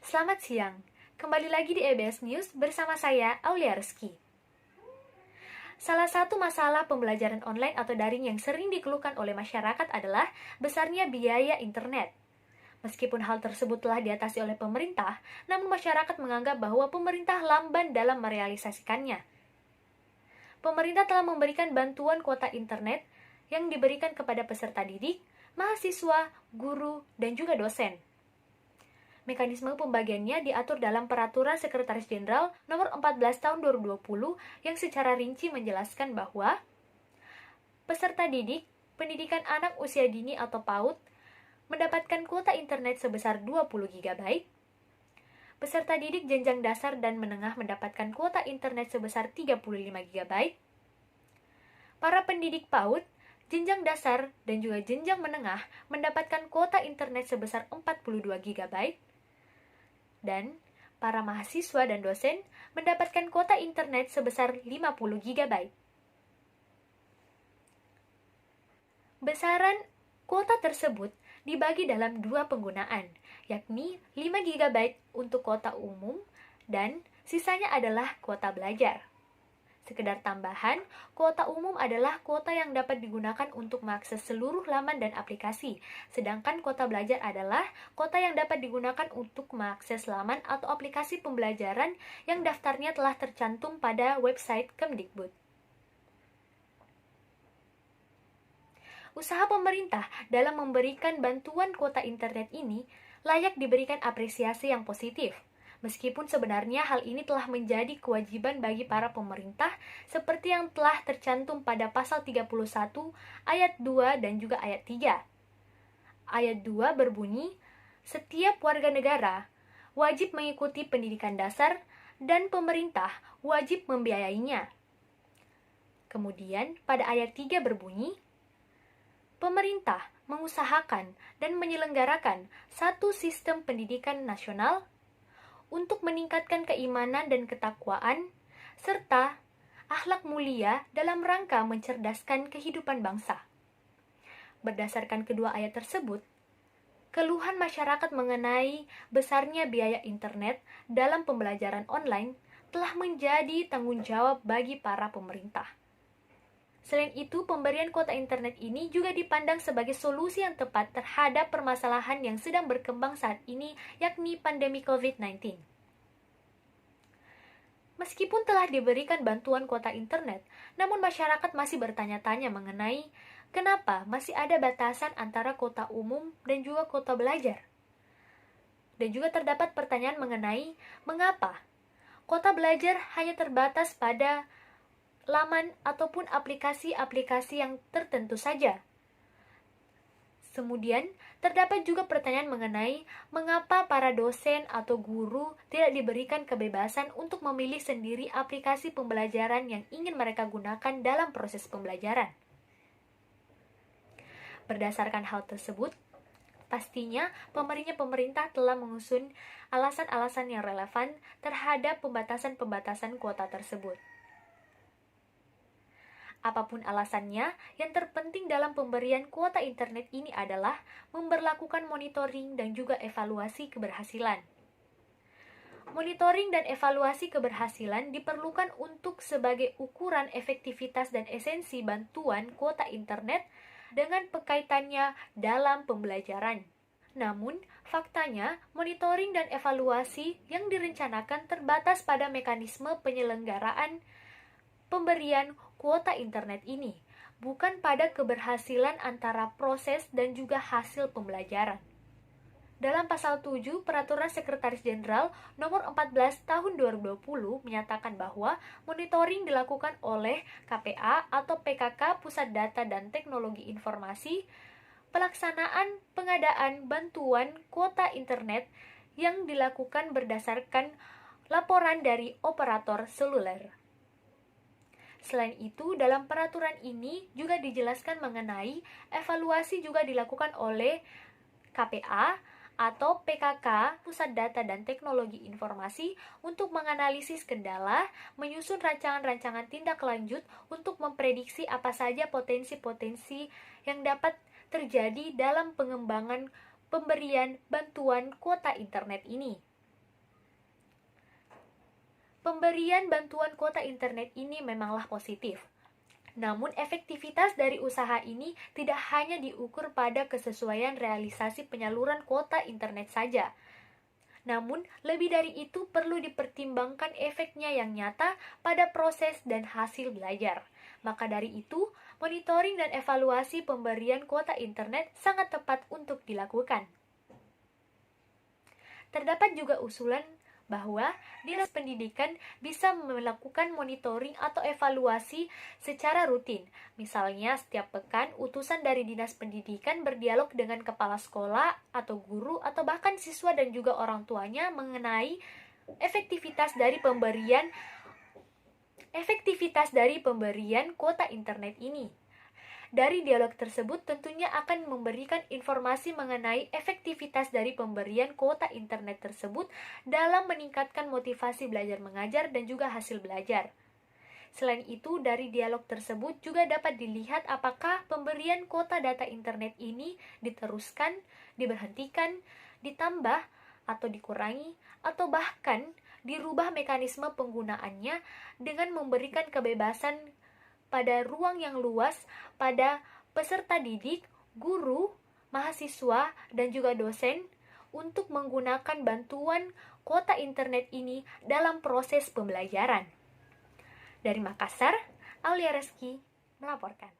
Selamat siang, kembali lagi di EBS News bersama saya, Aulia Reski. Salah satu masalah pembelajaran online atau daring yang sering dikeluhkan oleh masyarakat adalah besarnya biaya internet. Meskipun hal tersebut telah diatasi oleh pemerintah, namun masyarakat menganggap bahwa pemerintah lamban dalam merealisasikannya. Pemerintah telah memberikan bantuan kuota internet yang diberikan kepada peserta didik, mahasiswa, guru, dan juga dosen. Mekanisme pembagiannya diatur dalam Peraturan Sekretaris Jenderal Nomor 14 Tahun 2020 yang secara rinci menjelaskan bahwa peserta didik, pendidikan anak usia dini atau PAUD, mendapatkan kuota internet sebesar 20 GB, peserta didik jenjang dasar dan menengah mendapatkan kuota internet sebesar 35 GB, para pendidik PAUD, jenjang dasar dan juga jenjang menengah mendapatkan kuota internet sebesar 42 GB, dan para mahasiswa dan dosen mendapatkan kuota internet sebesar 50 GB. Besaran kuota tersebut dibagi dalam dua penggunaan, yakni 5 GB untuk kuota umum dan sisanya adalah kuota belajar. Sekedar tambahan, kuota umum adalah kuota yang dapat digunakan untuk mengakses seluruh laman dan aplikasi, sedangkan kuota belajar adalah kuota yang dapat digunakan untuk mengakses laman atau aplikasi pembelajaran yang daftarnya telah tercantum pada website Kemdikbud. Usaha pemerintah dalam memberikan bantuan kuota internet ini layak diberikan apresiasi yang positif. Meskipun sebenarnya hal ini telah menjadi kewajiban bagi para pemerintah seperti yang telah tercantum pada pasal 31 ayat 2 dan juga ayat 3. Ayat 2 berbunyi, setiap warga negara wajib mengikuti pendidikan dasar dan pemerintah wajib membiayainya. Kemudian pada ayat 3 berbunyi, pemerintah mengusahakan dan menyelenggarakan satu sistem pendidikan nasional untuk meningkatkan keimanan dan ketakwaan, serta akhlak mulia dalam rangka mencerdaskan kehidupan bangsa. Berdasarkan kedua ayat tersebut, keluhan masyarakat mengenai besarnya biaya internet dalam pembelajaran online telah menjadi tanggung jawab bagi para pemerintah. Selain itu, pemberian kuota internet ini juga dipandang sebagai solusi yang tepat terhadap permasalahan yang sedang berkembang saat ini, yakni pandemi COVID-19. Meskipun telah diberikan bantuan kuota internet, namun masyarakat masih bertanya-tanya mengenai kenapa masih ada batasan antara kuota umum dan juga kuota belajar. Dan juga terdapat pertanyaan mengenai mengapa kuota belajar hanya terbatas pada laman ataupun aplikasi-aplikasi yang tertentu saja. Kemudian, terdapat juga pertanyaan mengenai mengapa para dosen atau guru tidak diberikan kebebasan untuk memilih sendiri aplikasi pembelajaran yang ingin mereka gunakan dalam proses pembelajaran. Berdasarkan hal tersebut, pastinya pemerintah telah mengusung alasan-alasan yang relevan terhadap pembatasan-pembatasan kuota tersebut. Apapun alasannya, yang terpenting dalam pemberian kuota internet ini adalah memberlakukan monitoring dan juga evaluasi keberhasilan. Monitoring dan evaluasi keberhasilan diperlukan untuk sebagai ukuran efektivitas dan esensi bantuan kuota internet dengan pekaitannya dalam pembelajaran. Namun, faktanya, monitoring dan evaluasi yang direncanakan terbatas pada mekanisme penyelenggaraan pemberian kuota internet ini, bukan pada keberhasilan antara proses dan juga hasil pembelajaran. Dalam pasal 7 Peraturan Sekretaris Jenderal Nomor 14 Tahun 2020 menyatakan bahwa monitoring dilakukan oleh KPA atau PKK Pusat Data dan Teknologi Informasi, pelaksanaan pengadaan bantuan kuota internet yang dilakukan berdasarkan laporan dari operator seluler. Selain itu, dalam peraturan ini juga dijelaskan mengenai evaluasi juga dilakukan oleh KPA atau PKK Pusat Data dan Teknologi Informasi untuk menganalisis kendala, menyusun rancangan-rancangan tindak lanjut untuk memprediksi apa saja potensi-potensi yang dapat terjadi dalam pengembangan pemberian bantuan kuota internet ini. Pemberian bantuan kuota internet ini memanglah positif. Namun efektivitas dari usaha ini tidak hanya diukur pada kesesuaian realisasi penyaluran kuota internet saja. Namun, lebih dari itu perlu dipertimbangkan efeknya yang nyata pada proses dan hasil belajar. Maka dari itu, monitoring dan evaluasi pemberian kuota internet sangat tepat untuk dilakukan. Terdapat juga usulan bahwa Dinas Pendidikan bisa melakukan monitoring atau evaluasi secara rutin. Misalnya, setiap pekan utusan dari Dinas Pendidikan berdialog dengan kepala sekolah atau guru atau bahkan siswa dan juga orang tuanya mengenai efektivitas dari pemberian kuota internet ini. Dari dialog tersebut tentunya akan memberikan informasi mengenai efektivitas dari pemberian kuota internet tersebut dalam meningkatkan motivasi belajar mengajar dan juga hasil belajar. Selain itu, dari dialog tersebut juga dapat dilihat apakah pemberian kuota data internet ini diteruskan, diberhentikan, ditambah, atau dikurangi, atau bahkan dirubah mekanisme penggunaannya dengan memberikan kebebasan pada ruang yang luas pada peserta didik, guru, mahasiswa, dan juga dosen untuk menggunakan bantuan kuota internet ini dalam proses pembelajaran. Dari Makassar, Aulia Reski melaporkan.